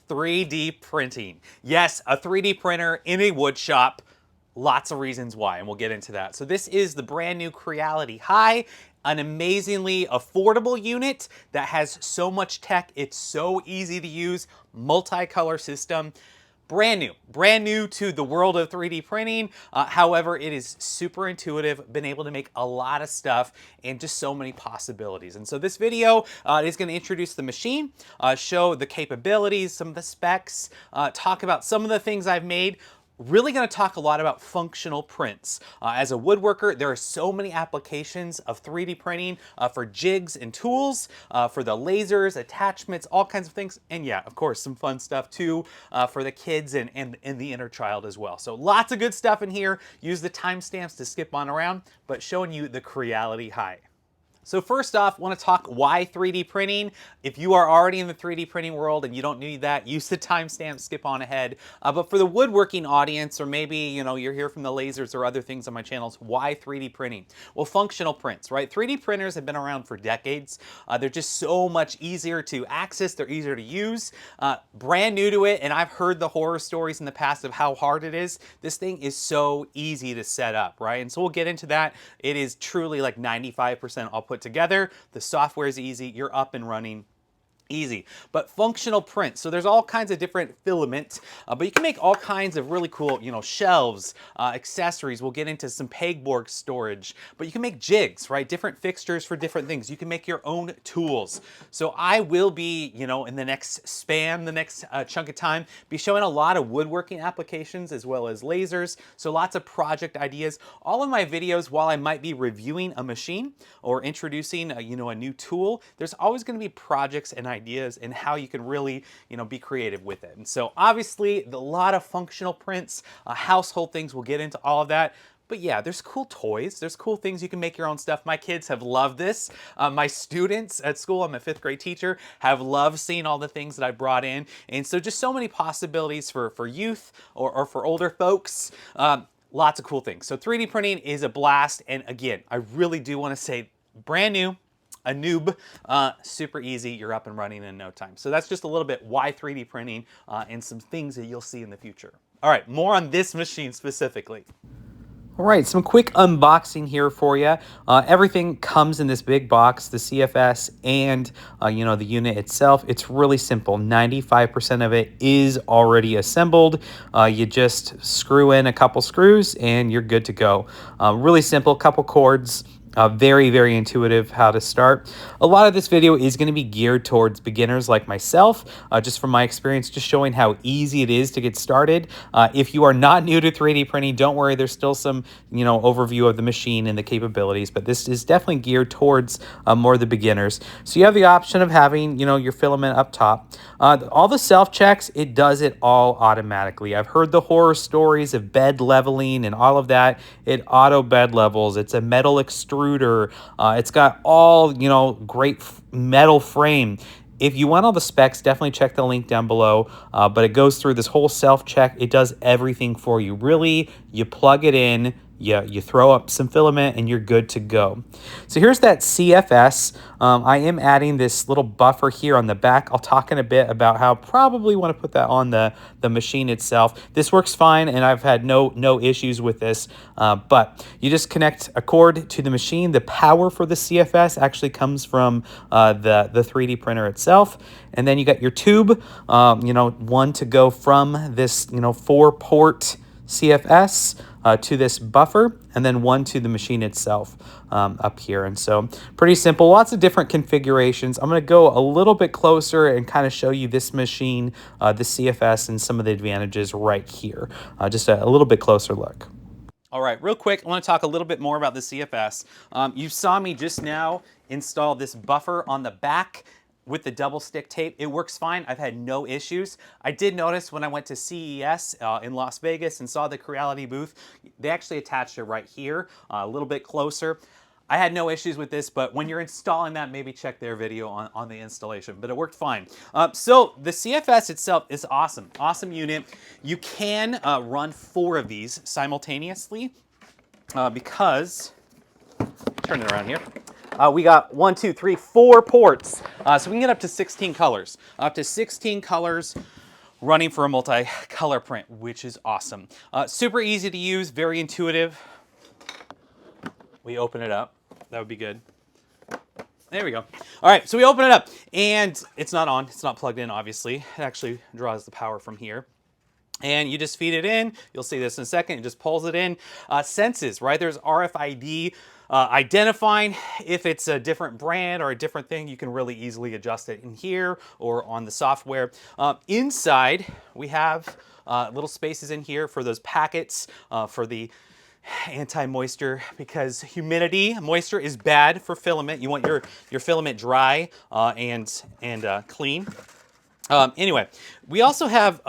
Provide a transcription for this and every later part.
3D printing. Yes, a 3D printer in a wood shop. Lots of reasons why, and we'll get into that. So this is the brand new Creality Hi, an amazingly affordable unit that has so much tech. It's so easy to use, multicolor system. Brand new to the world of 3D printing. However, it is super intuitive, been able to make a lot of stuff and just so many possibilities. And so this video is going to introduce the machine, show the capabilities, some of the specs, talk about some of the things I've made. Really going to talk a lot about functional prints. As a woodworker, there are so many applications of 3D printing for jigs and tools, for the lasers, attachments, all kinds of things. And yeah, of course, some fun stuff too for the kids and the inner child as well. So lots of good stuff in here. Use the timestamps to skip on around, but showing you the Creality Hi. So first off, want to talk why 3D printing. If you are already in the 3D printing world and you don't need that, use the timestamp, skip on ahead. But for the woodworking audience, or maybe you're here from the lasers or other things on my channels, why 3D printing? Well, functional prints, right? 3D printers have been around for decades. They're just so much easier to access. They're easier to use. Brand new to it, and I've heard the horror stories in the past of how hard it is. This thing is so easy to set up, right? And so we'll get into that. It is truly like 95% all put together. The software is easy. You're up and running. Easy. But functional print. So there's all kinds of different filament, but you can make all kinds of really cool, shelves, accessories. We'll get into some pegboard storage, but you can make jigs, right? Different fixtures for different things. You can make your own tools. So I will be, in the next span, the next chunk of time, be showing a lot of woodworking applications as well as lasers. So lots of project ideas. All of my videos, while I might be reviewing a machine or introducing, a new tool, there's always going to be projects and ideas and how you can really, be creative with it. And so obviously a lot of functional prints, household things, we'll get into all of that. But yeah, there's cool toys. There's cool things you can make your own stuff. My kids have loved this. My students at school, I'm a 5th grade teacher, have loved seeing all the things that I brought in. And so just so many possibilities for youth or for older folks. Lots of cool things. So 3D printing is a blast. And again, I really do want to say brand new. A noob, super easy, you're up and running in no time. So that's just a little bit why 3D printing and some things that you'll see in the future. All right, more on this machine specifically. All right, some quick unboxing here for you. Everything comes in this big box, the CFS and the unit itself. It's really simple. 95% of it is already assembled. You just screw in a couple screws and you're good to go. Really simple, couple cords. Very, very intuitive how to start. A lot of this video is going to be geared towards beginners like myself, just from my experience, just showing how easy it is to get started. If you are not new to 3D printing, don't worry, there's still some, overview of the machine and the capabilities, but this is definitely geared towards more the beginners. So you have the option of having, your filament up top. All the self-checks, it does it all automatically. I've heard the horror stories of bed leveling and all of that. It auto bed levels. It's a metal extruder. It's got all, great metal frame. If you want all the specs, definitely check the link down below. But it goes through this whole self-check. It does everything for you. Really, you plug it in, you throw up some filament, and you're good to go. So here's that CFS. I am adding this little buffer here on the back. I'll talk in a bit about how I probably want to put that on the machine itself. This works fine, and I've had no issues with this. But you just connect a cord to the machine. The power for the CFS actually comes from the 3D printer itself. And then you got your tube, one to go from this, 4-port CFS to this buffer, and then one to the machine itself up here. And so pretty simple, lots of different configurations. I'm going to go a little bit closer and kind of show you this machine, the CFS, and some of the advantages right here. Just a little bit closer look. All right, real quick, I want to talk a little bit more about the CFS. You saw me just now install this buffer on the back with the double stick tape. It works fine. I've had no issues. I did notice when I went to CES in Las Vegas and saw the Creality booth, they actually attached it right here, a little bit closer. I had no issues with this, but when you're installing that, maybe check their video on the installation, but it worked fine. So the CFS itself is awesome. Awesome unit. You can run 4 of these simultaneously because, turn it around here. We got 1, 2, 3, 4 ports. So we can get up to 16 colors. Up to 16 colors. running for a multicolor print, which is awesome. Super easy to use, very intuitive. We open it up. That would be good. There we go. All right, so we open it up, and it's not on. It's not plugged in, obviously. It actually draws the power from here. And you just feed it in. You'll see this in a second. It just pulls it in. Senses, right? There's RFID identifying if it's a different brand or a different thing. You can really easily adjust it in here or on the software. Inside, we have little spaces in here for those packets for the anti-moisture, because moisture is bad for filament. You want your filament dry and clean. Anyway, we also have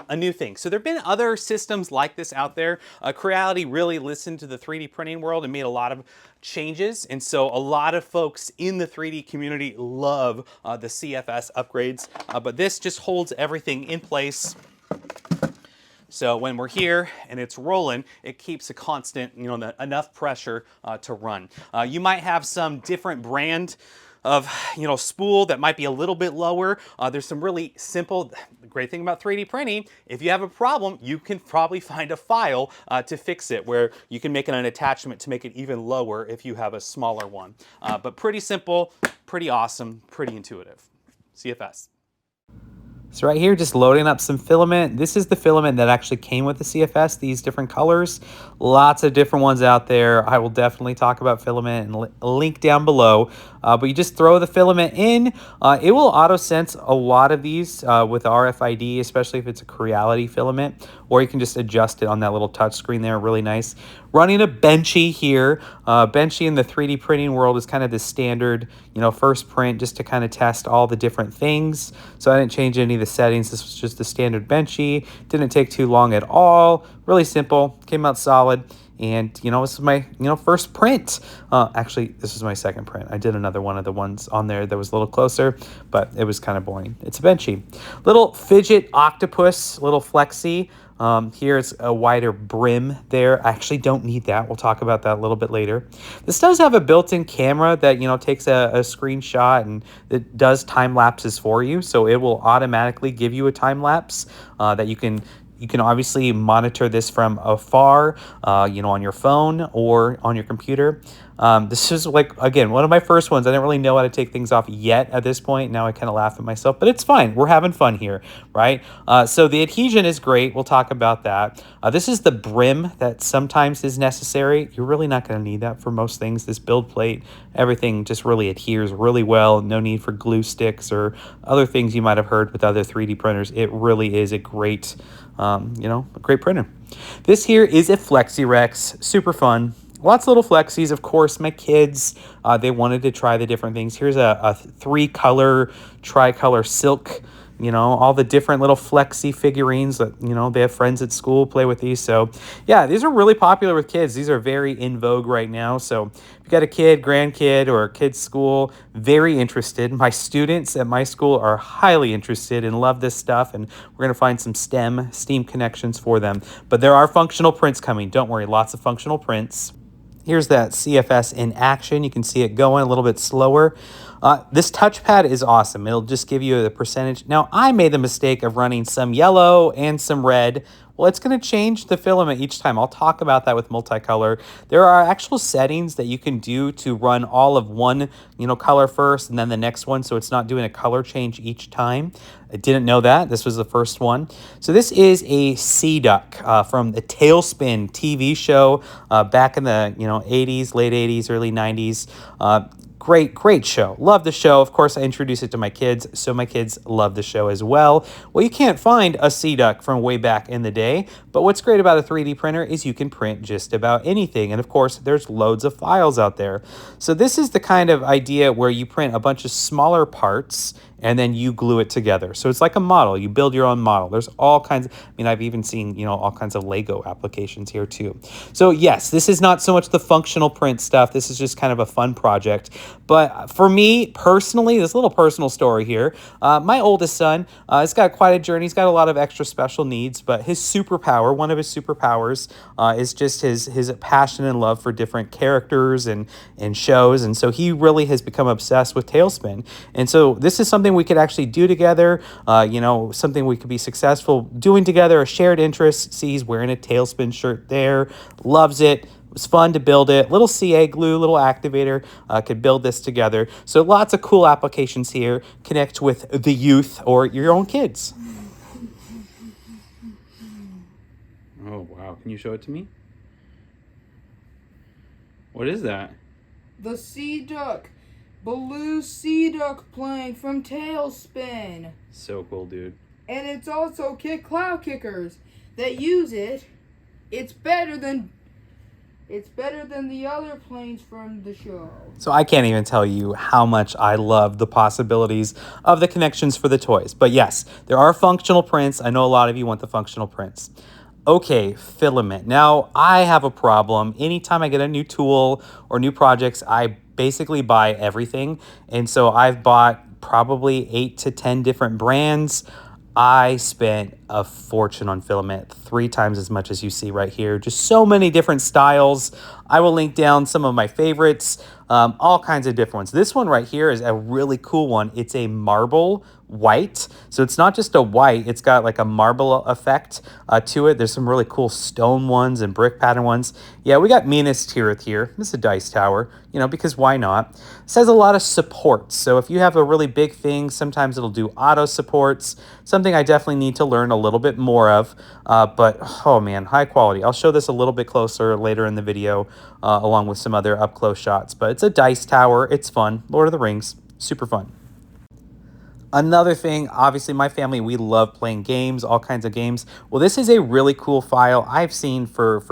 a new thing. So there have been other systems like this out there. Creality really listened to the 3D printing world and made a lot of changes. And so a lot of folks in the 3D community love the CFS upgrades. But this just holds everything in place. So when we're here and it's rolling, it keeps a constant, enough pressure to run. You might have some different brand of, spool that might be a little bit lower. There's some really simple, the great thing about 3D printing, if you have a problem, you can probably find a file to fix it, where you can make an attachment to make it even lower if you have a smaller one. But pretty simple, pretty awesome, pretty intuitive. CFS. So right here, just loading up some filament. This is the filament that actually came with the CFS, these different colors. Lots of different ones out there. I will definitely talk about filament and link down below. But you just throw the filament in. It will auto-sense a lot of these with RFID, especially if it's a Creality filament, or you can just adjust it on that little touch screen there, really nice. Running a Benchy here. Benchy in the 3D printing world is kind of the standard, first print, just to kind of test all the different things. So I didn't change any of the settings. This was just the standard Benchy. Didn't take too long at all. Really simple. Came out solid. And, this is my, first print. Actually, this is my second print. I did another one of the ones on there that was a little closer, but it was kind of boring. It's a Benchy. Little fidget octopus, little flexi. Here's a wider brim there. I actually don't need that. We'll talk about that a little bit later. This does have a built-in camera that, takes a screenshot, and it does time lapses for you. So it will automatically give you a time lapse that you can obviously monitor this from afar, on your phone or on your computer. This is again, one of my first ones. I didn't really know how to take things off yet at this point. Now I kind of laugh at myself, but it's fine. We're having fun here, right? So the adhesion is great. We'll talk about that. This is the brim that sometimes is necessary. You're really not going to need that for most things. This build plate, everything just really adheres really well. No need for glue sticks or other things you might have heard with other 3D printers. It really is a great, a great printer. This here is a FlexiRex, super fun. Lots of little flexis. Of course, my kids, they wanted to try the different things. Here's a 3-color, tricolor silk, all the different little flexi figurines that, they have friends at school play with these. So yeah, these are really popular with kids. These are very in vogue right now. So if you got a kid, grandkid, or a kid's school, very interested. My students at my school are highly interested and love this stuff. And we're going to find some STEAM connections for them. But there are functional prints coming. Don't worry, lots of functional prints. Here's that CFS in action. You can see it going a little bit slower. This touchpad is awesome. It'll just give you the percentage. Now, I made the mistake of running some yellow and some red. Well, it's going to change the filament each time. I'll talk about that with multicolor. There are actual settings that you can do to run all of one, color first and then the next one, so it's not doing a color change each time. I didn't know that. This was the first one. So this is a Sea Duck from the Tailspin TV show back in the 80s, late 80s, early 90s. Great show. Love the show. Of course, I introduced it to my kids, so my kids love the show as well. Well, you can't find a Sea Duck from way back in the day, but what's great about a 3D printer is you can print just about anything. And of course, there's loads of files out there. So this is the kind of idea where you print a bunch of smaller parts and then you glue it together. So it's like a model. You build your own model. There's all kinds of, I've even seen, all kinds of Lego applications here too. So yes, this is not so much the functional print stuff. This is just kind of a fun project. But for me personally, this little personal story here, my oldest son, has got quite a journey. He's got a lot of extra special needs, but his superpower, one of his superpowers, is just his passion and love for different characters and shows. And so he really has become obsessed with Tailspin. And so this is something something we could actually do together, you know, something we could be successful doing together, a shared interest. See, he's wearing a Tailspin shirt there, loves it. It was fun to build it. Little CA glue, little activator, could build this together. So lots of cool applications here. Connect with the youth or your own kids. Oh, wow. Can you show it to me? What is that? The sea duck. Blue sea duck plane from Tailspin. So cool, dude. And it's also cloud kickers that use it. It's better than the other planes from the show. So I can't even tell you how much I love the possibilities of the connections for the toys. But yes, there are functional prints. I know a lot of you want the functional prints. Okay, filament. Now, I have a problem. Anytime I get a new tool or new projects, I basically buy everything. And so I've bought probably 8 to 10 different brands. I spent a fortune on filament, 3 times as much as you see right here. Just so many different styles. I will link down some of my favorites, all kinds of different ones. This one right here is a really cool one. It's a marble white. So it's not just a white, it's got like a marble effect to it. There's some really cool stone ones and brick pattern ones. Yeah, we got Minas Tirith here. This is a dice tower, you know, because why not? This has a lot of supports. So if you have a really big thing, sometimes it'll do auto supports, something I definitely need to learn a little bit more of. But, oh man, high quality. I'll show this a little bit closer later in the video, along with some other up-close shots. But it's a dice tower. It's fun. Lord of the Rings. Super fun. Another thing, obviously my family, we love playing games, all kinds of games. Well, this is a really cool file I've seen for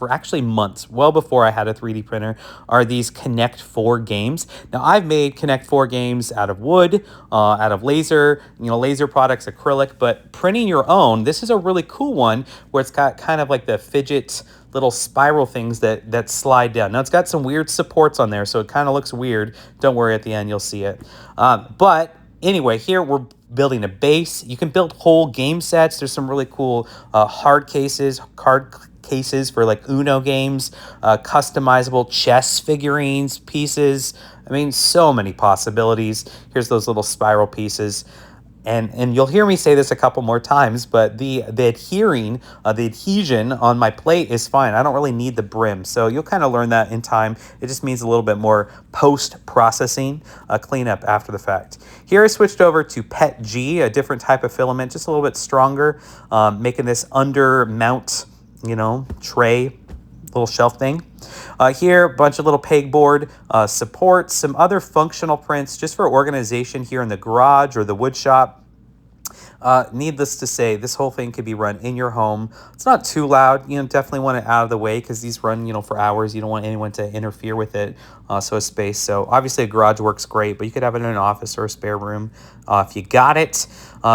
actually months, well before I had a 3D printer, are these Connect 4 games. Now, I've made Connect 4 games out of wood, out of laser, you know, laser products, acrylic, but printing your own, this is a really cool one where it's got kind of like the fidget little spiral things that slide down. Now, it's got some weird supports on there, so it kind of looks weird. Don't worry, at the end, you'll see it. But anyway, here we're building a base. You can build whole game sets. There's some really cool card cases for like Uno games, customizable chess figurines, pieces. I mean, so many possibilities. Here's those little spiral pieces. And you'll hear me say this a couple more times, but the adhesion on my plate is fine. I don't really need the brim, so you'll kind of learn that in time. It just means a little bit more post-processing cleanup after the fact. Here I switched over to PET G, a different type of filament, just a little bit stronger, making this under mount, you know, tray, little shelf thing. Here, a bunch of little pegboard supports, some other functional prints just for organization here in the garage or the wood shop. Needless to say, this whole thing could be run in your home. It's not too loud. You know, definitely want it out of the way because these run, you know, for hours. You don't want anyone to interfere with it. So a space. So obviously a garage works great, but you could have it in an office or a spare room if you got it.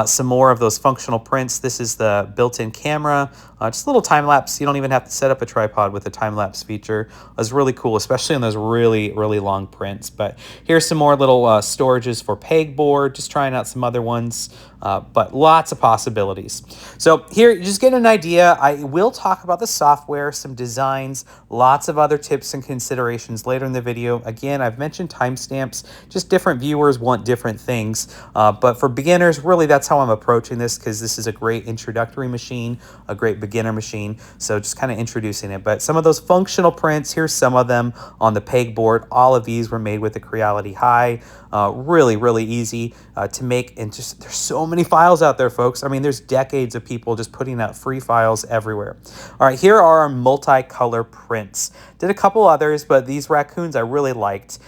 Some more of those functional prints. This is the built-in camera. Just a little time lapse. You don't even have to set up a tripod with the time lapse feature. It's really cool, especially on those really, really long prints. But here's some more little storages for pegboard. Just trying out some other ones. But lots of possibilities. So here, you just get an idea. I will talk about the software, some designs, lots of other tips and considerations later in the video. Again, I've mentioned timestamps. Just different viewers want different things. But for beginners, really, that's how I'm approaching this because this is a great introductory machine, a great beginner machine. So just kind of introducing it. But some of those functional prints, here's some of them on the pegboard. All of these were made with the Creality Hi. Really, really easy to make. And just, there's so many files out there, folks. I mean, there's decades of people just putting out free files everywhere. All right, here are our multicolor prints. Did a couple others, but these raccoons I really liked.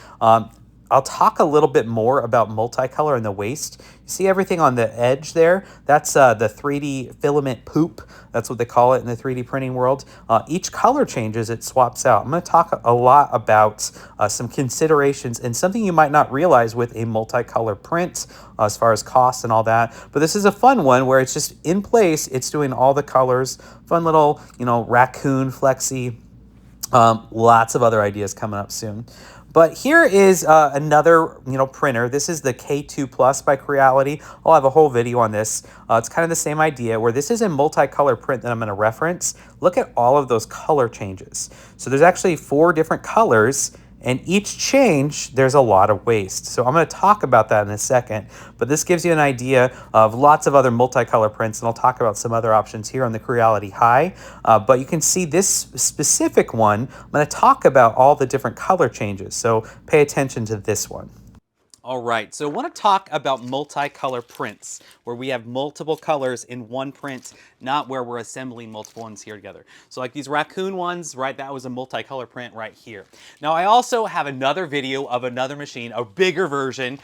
I'll talk a little bit more about multicolor in the waist. You see everything on the edge there? That's the 3D filament poop. That's what they call it in the 3D printing world. Each color changes, it swaps out. I'm going to talk a lot about some considerations and something you might not realize with a multicolor print as far as cost and all that. But this is a fun one where it's just in place. It's doing all the colors. Fun little, you know, raccoon flexi. Lots of other ideas coming up soon. But here is another, you know, printer. This is the K2 Plus by Creality. I'll have a whole video on this. It's kind of the same idea where this is a multicolor print that I'm going to reference. Look at all of those color changes. So there's actually 4 different colors And each change, there's a lot of waste. So I'm going to talk about that in a second, but this gives you an idea of lots of other multicolor prints, and I'll talk about some other options here on the Creality Hi. But you can see this specific one, I'm going to talk about all the different color changes. So pay attention to this one. All right, so I want to talk about multicolor prints, where we have multiple colors in one print, not where we're assembling multiple ones here together. So like these raccoon ones, right, that was a multicolor print right here. Now I also have another video of another machine, a bigger version,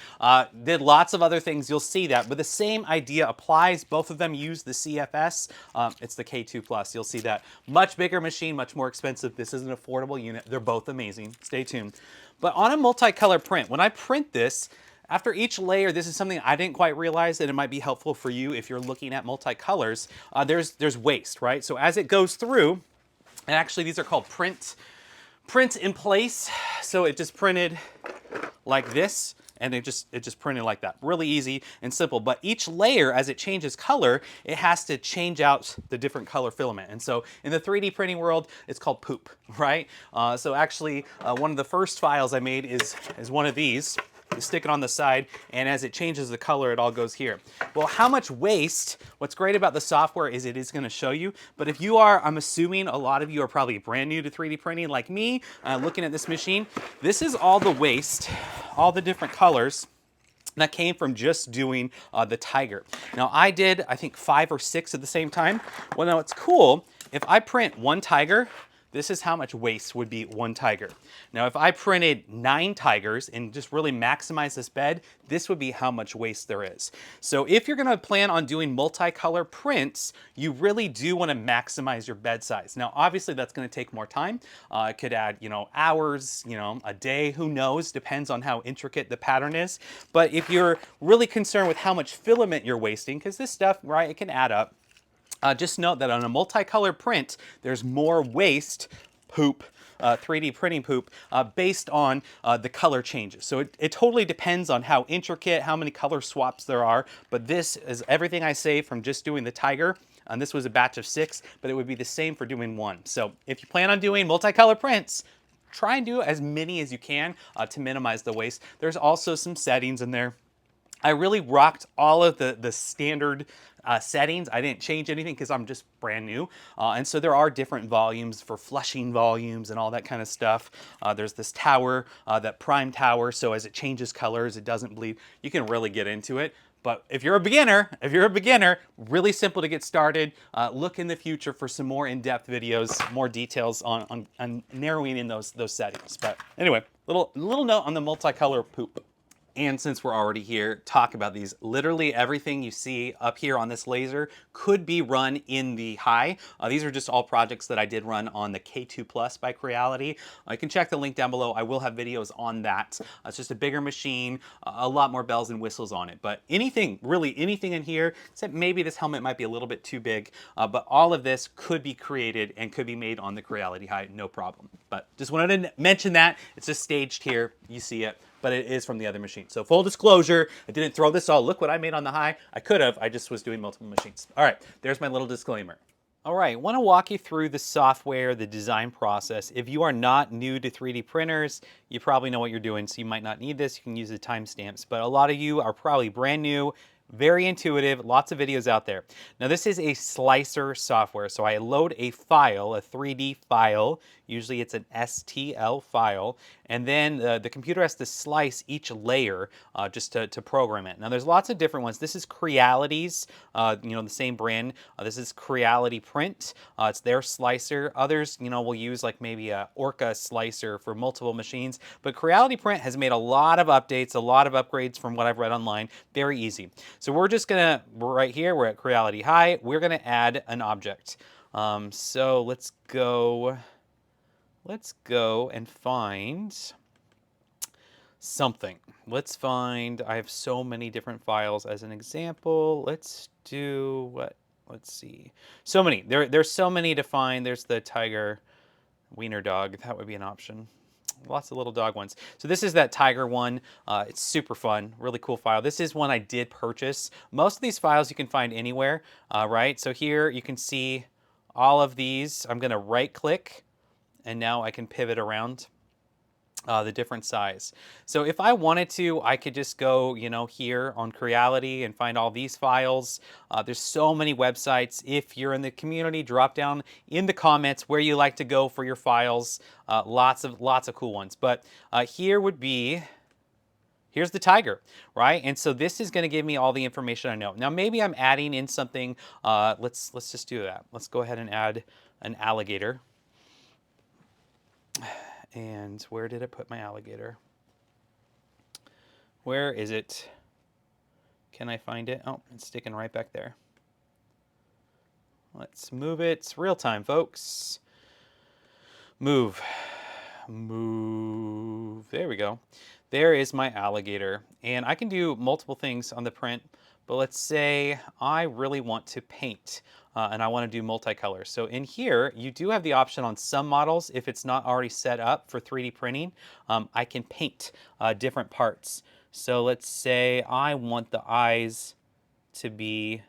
did lots of other things, you'll see that, but the same idea applies. Both of them use the CFS, it's the K2 Plus, you'll see that. Much bigger machine, much more expensive. This is an affordable unit, they're both amazing, stay tuned. But on a multicolor print, when I print this, after each layer, this is something I didn't quite realize, that it might be helpful for you if you're looking at multicolors. There's waste, right? So as it goes through, and actually these are called print in place. So it just printed like this, and it just printed like that. Really easy and simple. But each layer, as it changes color, it has to change out the different color filament. And so in the 3D printing world, it's called poop, right? So actually, one of the first files I made is one of these. You stick it on the side, and as it changes the color, it all goes here. Well, how much waste, what's great about the software is it is going to show you, but if you are, I'm assuming a lot of you are probably brand new to 3D printing like me, looking at this machine, this is all the waste, all the different colors that came from just doing the tiger. Now I did, I think 5 or 6 at the same time. Well, now it's cool, if I print one tiger, this is how much waste would be one tiger. Now, if I printed 9 tigers and just really maximize this bed, this would be how much waste there is. So if you're gonna plan on doing multicolor prints, you really do wanna maximize your bed size. Now, obviously that's gonna take more time. It could add, hours, a day, who knows, depends on how intricate the pattern is. But if you're really concerned with how much filament you're wasting, because this stuff, right, it can add up, just note that on a multicolor print, there's more waste, poop, 3D printing poop, based on the color changes. So it totally depends on how intricate, how many color swaps there are, but this is everything I say from just doing the tiger, and this was a batch of 6, but it would be the same for doing 1. So if you plan on doing multicolor prints, try and do as many as you can to minimize the waste. There's also some settings in there. I really rocked all of the standard settings. I didn't change anything because I'm just brand new. And so there are different volumes for flushing volumes and all that kind of stuff. There's this tower, that prime tower, so as it changes colors, it doesn't bleed. You can really get into it. But if you're a beginner, really simple to get started. Look in the future for some more in-depth videos, more details on narrowing in those settings. But anyway, little note on the multicolor poop. And since we're already here, talk about these. Literally everything you see up here on this laser could be run in the Hi. These are just all projects that I did run on the K2 Plus by Creality. You can check the link down below. I will have videos on that. It's just a bigger machine, a lot more bells and whistles on it. But anything, really anything in here, except maybe this helmet might be a little bit too big, but all of this could be created and could be made on the Creality Hi, no problem. But just wanted to mention that. It's just staged here. You see it. But it is from the other machine. So full disclosure, I didn't throw this all. Look what I made on the Hi. I could have. I just was doing multiple machines. All right, there's my little disclaimer. All right, want to walk you through the software, the design process. If you are not new to 3D printers, you probably know what you're doing, so you might not need this. You can use the timestamps. But a lot of you are probably brand new, very intuitive, lots of videos out there. Now this is a slicer software, so I load a file, a 3D file, usually it's an STL file, and then the computer has to slice each layer just to program it. Now there's lots of different ones. This is Creality's, the same brand. This is Creality Print. It's their slicer. Others, will use like maybe a Orca slicer for multiple machines, but Creality Print has made a lot of updates, a lot of upgrades from what I've read online. Very easy. So we're right here, we're at Creality Hi, we're gonna add an object. So let's go and find something. Let's find, I have so many different files as an example. Let's do what? Let's see. So many, there's so many to find. There's the tiger wiener dog, that would be an option. Lots of little dog ones. So this is that tiger one. It's super fun, really cool file. This is one I did purchase. Most of these files you can find anywhere, right? So here you can see all of these. I'm gonna right click and now I can pivot around. the different size. So if I wanted to, I could just go, you know, here on Creality and find all these files. There's so many websites. If you're in the community, drop down in the comments where you like to go for your files. Lots of cool ones. But here would be. Here's the tiger, right? And so this is going to give me all the information I know. Now maybe I'm adding in something. Let's just do that. Let's go ahead and add an alligator. And where did I put my alligator? Where is it? Can I find it? Oh, it's sticking right back there. Let's move it. It's real time, folks. Move. Move. There we go. There is my alligator. And I can do multiple things on the print, but let's say I really want to paint and I want to do multicolor. So in here, you do have the option on some models, if it's not already set up for 3D printing, I can paint different parts. So let's say I want the eyes to be,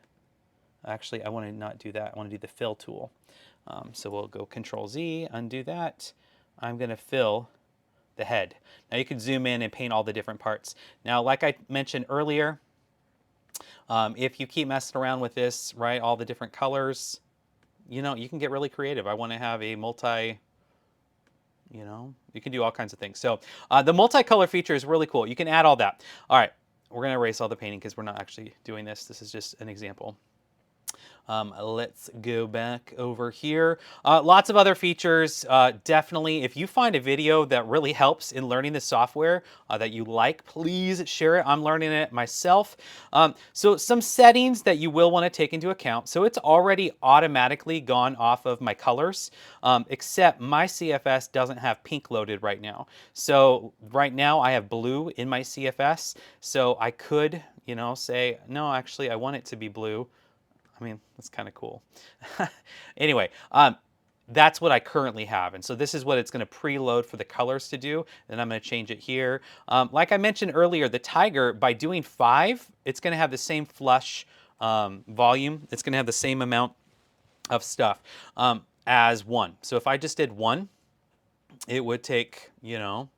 actually I want to not do that, I want to do the fill tool. So we'll go Control Z, undo that. I'm going to fill the head. Now you can zoom in and paint all the different parts. Now, like I mentioned earlier, if you keep messing around with this, right, all the different colors, you know, you can get really creative. I want to have a multi, you know, you can do all kinds of things. So the multicolor feature is really cool. You can add all that. All right, we're going to erase all the painting because we're not actually doing this. This is just an example. Let's go back over here. Lots of other features. Definitely, if you find a video that really helps in learning the software that you like, please share it. I'm learning it myself. So some settings that you will want to take into account. So it's already automatically gone off of my colors, except my CFS doesn't have pink loaded right now. So right now I have blue in my CFS. So I could, you know, say, no, actually I want it to be blue. I mean, that's kind of cool. Anyway, that's what I currently have. And so this is what it's going to preload for the colors to do. And I'm going to change it here. Like I mentioned earlier, the tiger, by doing 5, it's going to have the same flush volume. It's going to have the same amount of stuff as 1. So if I just did 1, it would take, you know,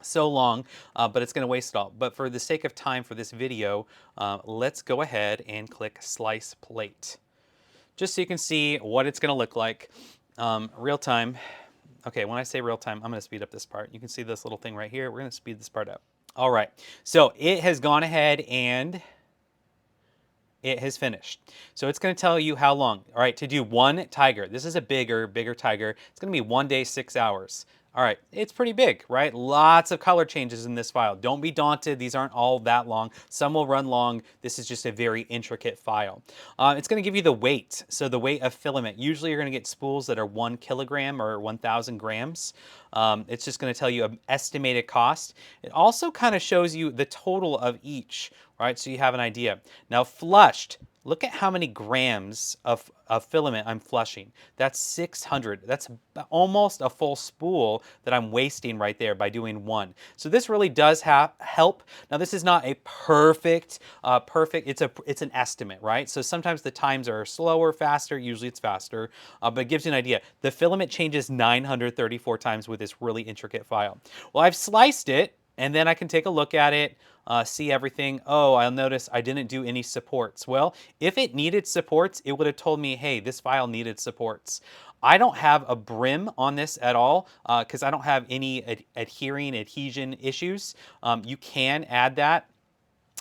so long, but it's going to waste it all. But for the sake of time for this video, let's go ahead and click Slice Plate, just so you can see what it's going to look like. Real time. Okay, when I say real time, I'm going to speed up this part. You can see this little thing right here. We're going to speed this part up. All right, so it has gone ahead and it has finished. So it's going to tell you how long. All right, to do 1 tiger. This is a bigger tiger. It's going to be 1 day, 6 hours. All right, it's pretty big, right? Lots of color changes in this file. Don't be daunted. These aren't all that long. Some will run long. This is just a very intricate file. It's going to give you the weight. So the weight of filament. Usually you're going to get spools that are 1 kilogram or 1,000 grams. It's just going to tell you an estimated cost. It also kind of shows you the total of each, right? So you have an idea. Now flushed. Look at how many grams of filament I'm flushing. That's 600. That's almost a full spool that I'm wasting right there by doing 1. So this really does help. Now this is not a perfect, it's an estimate, right? So sometimes the times are slower, faster, usually it's faster, but it gives you an idea. The filament changes 934 times with this really intricate file. Well, I've sliced it, and then I can take a look at it, see everything. Oh, I'll notice I didn't do any supports. Well, if it needed supports, it would have told me, hey, this file needed supports. I don't have a brim on this at all because I don't have any adhesion issues. You can add that.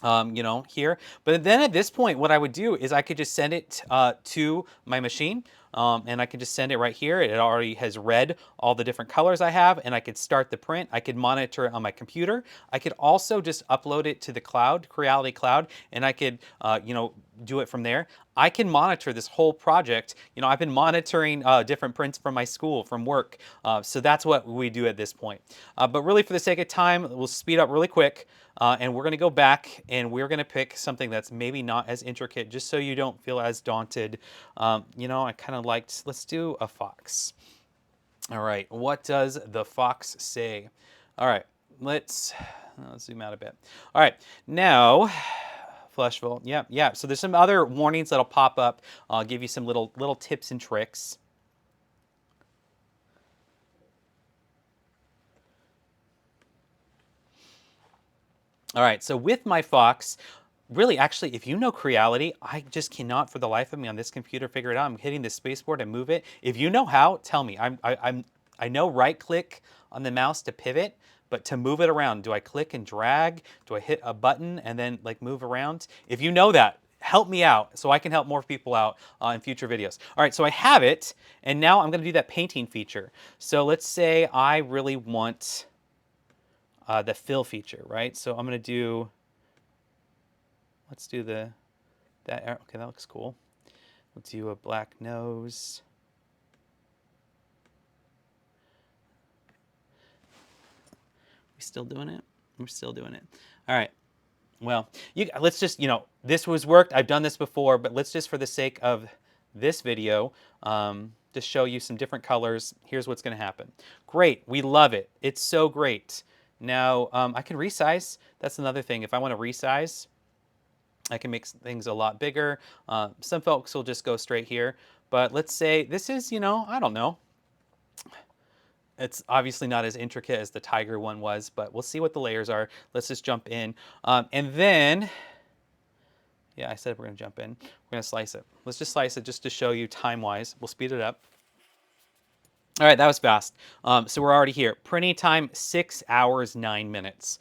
You know, here. But then at this point, what I would do is I could just send it to my machine, and I could just send it right here. It already has read all the different colors I have, and I could start the print. I could monitor it on my computer. I could also just upload it to the cloud, Creality Cloud, and I could, you know, do it from there. I can monitor this whole project. You know, I've been monitoring different prints from my school, from work. So that's what we do at this point. But really, for the sake of time, we'll speed up really quick. And we're going to go back and we're going to pick something that's maybe not as intricate, just so you don't feel as daunted. You know, I kind of liked, let's do a fox. All right, what does the fox say? All right, let's zoom out a bit. All right, now, Flushville, yeah. So there's some other warnings that'll pop up. I'll give you some little tips and tricks. All right, so with my Fox, really, actually, if you know Creality, I just cannot for the life of me on this computer figure it out. I'm hitting the spacebar to move it. If you know how, tell me. I know right click on the mouse to pivot, but to move it around, do I click and drag? Do I hit a button and then like move around? If you know that, help me out so I can help more people out in future videos. All right, so I have it, and now I'm going to do that painting feature. So let's say I really want the fill feature, right? So I'm going to do, let's do okay, that looks cool. We'll do a black nose. We still doing it? We're still doing it. All right. Well, let's just, this was worked. I've done this before, but let's just, for the sake of this video, just show you some different colors. Here's what's going to happen. Great. We love it. It's so great. Now, I can resize. That's another thing. If I want to resize, I can make things a lot bigger. Some folks will just go straight here. But let's say this is, I don't know. It's obviously not as intricate as the tiger one was, but we'll see what the layers are. Let's just jump in. And then, yeah, I said we're going to jump in. We're going to slice it. Let's just slice it just to show you time-wise. We'll speed it up. All right, that was fast. So we're already here. Printing time, 6 hours, 9 minutes.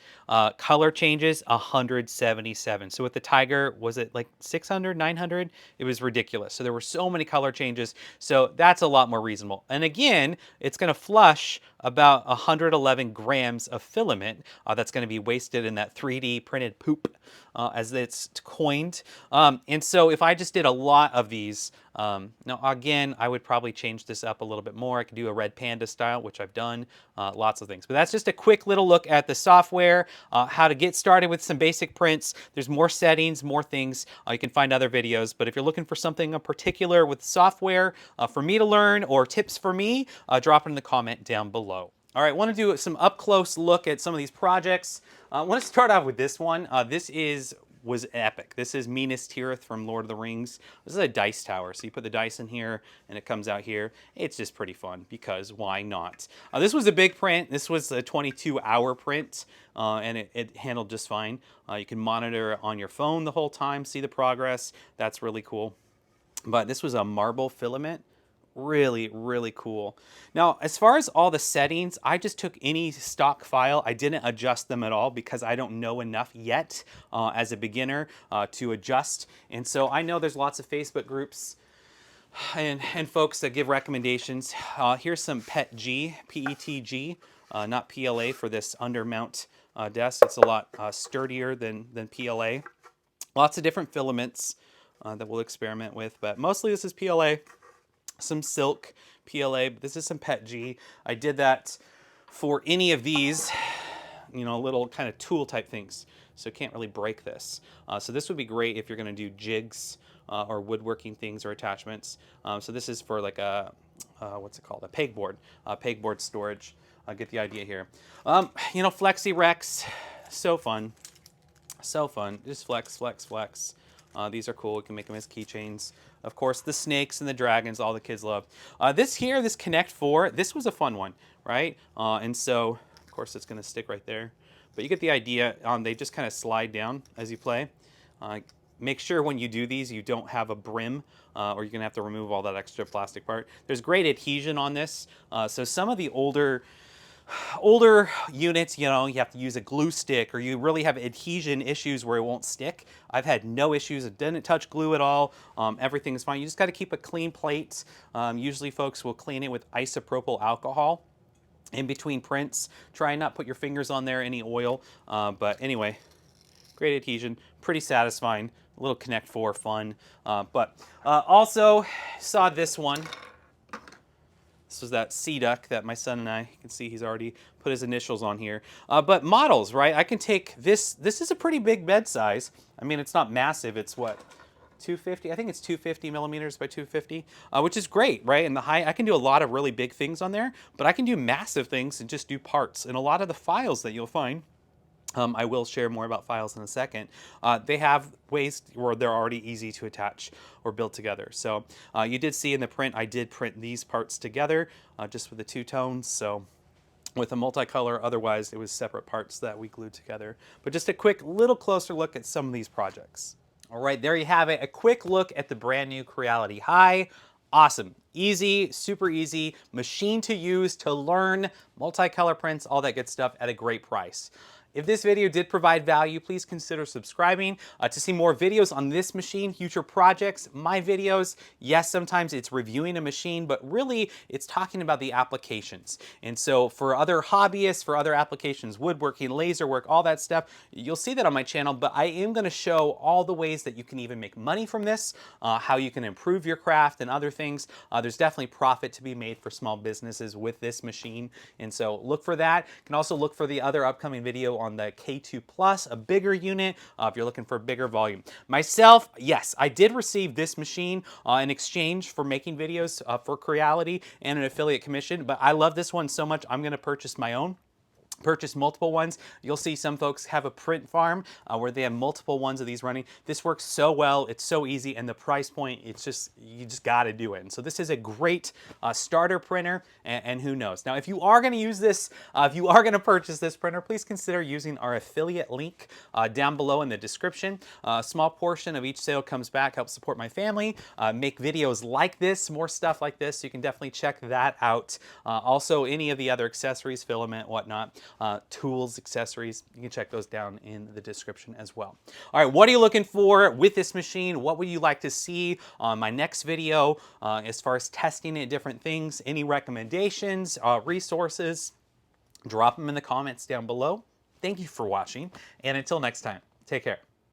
Color changes, 177. So with the Tiger, was it like 600, 900? It was ridiculous. So there were so many color changes. So that's a lot more reasonable. And again, it's going to flush about 111 grams of filament that's going to be wasted in that 3D printed poop, as it's coined. And so if I just did a lot of these, now again, I would probably change this up a little bit more. I could do a red panda style, which I've done, lots of things. But that's just a quick little look at the software, how to get started with some basic prints. There's more settings, more things. You can find other videos. But if you're looking for something in particular with software for me to learn or tips for me, drop it in the comment down below. All right, I want to do some up-close look at some of these projects. I want to start off with this one. This was epic. This is Minas Tirith from Lord of the Rings. This is a dice tower. So you put the dice in here and it comes out here. It's just pretty fun because why not? This was a big print. This was a 22-hour print and it handled just fine. You can monitor on your phone the whole time, see the progress. That's really cool. But this was a marble filament. Really, really cool. Now, as far as all the settings, I just took any stock file. I didn't adjust them at all because I don't know enough yet as a beginner to adjust. And so I know there's lots of Facebook groups and folks that give recommendations. Here's some PETG, P-E-T-G, not PLA for this undermount desk. It's a lot sturdier than PLA. Lots of different filaments that we'll experiment with, but mostly this is PLA. Some silk PLA, but this is some PETG. I did that for any of these, little kind of tool type things. So can't really break this. So this would be great if you're going to do jigs or woodworking things or attachments. So this is for like a, what's it called? A pegboard storage. Get the idea here. Flexi Rex, so fun. So fun. Just flex, flex, flex. These are cool. We can make them as keychains. Of course, the snakes and the dragons, all the kids love. This Connect 4, this was a fun one, right? And so, of course, it's going to stick right there. But you get the idea. They just kind of slide down as you play. Make sure when you do these, you don't have a brim, or you're going to have to remove all that extra plastic part. There's great adhesion on this. So some of the older units, you have to use a glue stick, or you really have adhesion issues where it won't stick. I've had no issues. It didn't touch glue at all. Everything is fine. You just got to keep a clean plate. Usually folks will clean it with isopropyl alcohol in between prints. Try and not put your fingers on there, any oil. But anyway, great adhesion, pretty satisfying. A little Connect 4 fun. But also saw this one. This was that sea duck that my son and I, you can see he's already put his initials on here. But models, right? I can take this. This is a pretty big bed size. I mean, it's not massive. It's what, 250? I think it's 250 millimeters by 250, which is great, right? And the height, I can do a lot of really big things on there, but I can do massive things and just do parts. And a lot of the files that you'll find, I will share more about files in a second. They have ways where they're already easy to attach or build together. So you did see in the print, I did print these parts together just with the two tones. So with a multicolor. Otherwise, it was separate parts that we glued together. But just a quick little closer look at some of these projects. All right, there you have it. A quick look at the brand new Creality Hi. Awesome. Easy, super easy, machine to use, to learn, multicolor prints, all that good stuff at a great price. If this video did provide value, please consider subscribing to see more videos on this machine, future projects, my videos. Yes, sometimes it's reviewing a machine, but really it's talking about the applications. And so for other hobbyists, for other applications, woodworking, laser work, all that stuff, you'll see that on my channel, but I am going to show all the ways that you can even make money from this, how you can improve your craft and other things. There's definitely profit to be made for small businesses with this machine. And so look for that. You can also look for the other upcoming video on the K2 Plus, a bigger unit, if you're looking for bigger volume. Myself, yes, I did receive this machine in exchange for making videos for Creality and an affiliate commission, but I love this one so much, I'm going to purchase my own. Purchase multiple ones. You'll see some folks have a print farm where they have multiple ones of these running. This works so well, it's so easy, and the price point, it's just, you just got to do it. And so this is a great starter printer, and who knows. Now, if you are going to use this, if you are going to purchase this printer, please consider using our affiliate link down below in the description. A small portion of each sale comes back, helps support my family, make videos like this, more stuff like this. So you can definitely check that out. Also, any of the other accessories, filament, whatnot. Tools, accessories, you can check those down in the description as well. All right, what are you looking for with this machine? What would you like to see on my next video as far as testing it, different things? Any recommendations, resources? Drop them in the comments down below. Thank you for watching, and until next time, take care.